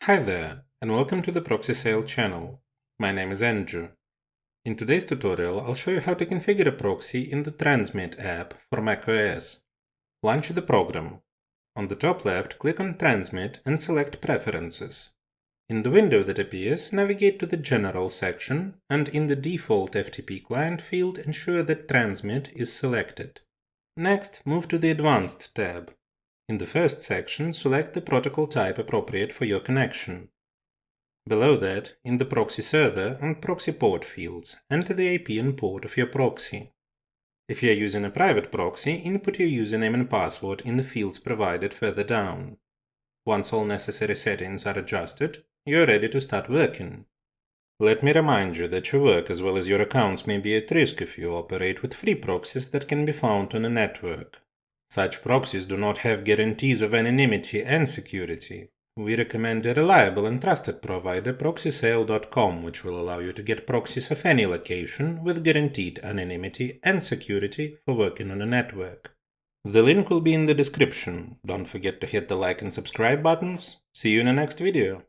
Hi there, and welcome to the Proxy Sale channel. My name is Andrew. In today's tutorial, I'll show you how to configure a proxy in the Transmit app for macOS. Launch the program. On the top left, click on Transmit and select Preferences. In the window that appears, navigate to the General section, and in the default FTP client field, ensure that Transmit is selected. Next, move to the Advanced tab. In the first section, select the protocol type appropriate for your connection. Below that, in the Proxy Server and Proxy Port fields, enter the IP and port of your proxy. If you are using a private proxy, input your username and password in the fields provided further down. Once all necessary settings are adjusted, you are ready to start working. Let me remind you that your work as well as your accounts may be at risk if you operate with free proxies that can be found on a network. Such proxies do not have guarantees of anonymity and security. We recommend a reliable and trusted provider, proxysale.com, which will allow you to get proxies of any location with guaranteed anonymity and security for working on a network. The link will be in the description. Don't forget to hit the like and subscribe buttons. See you in the next video.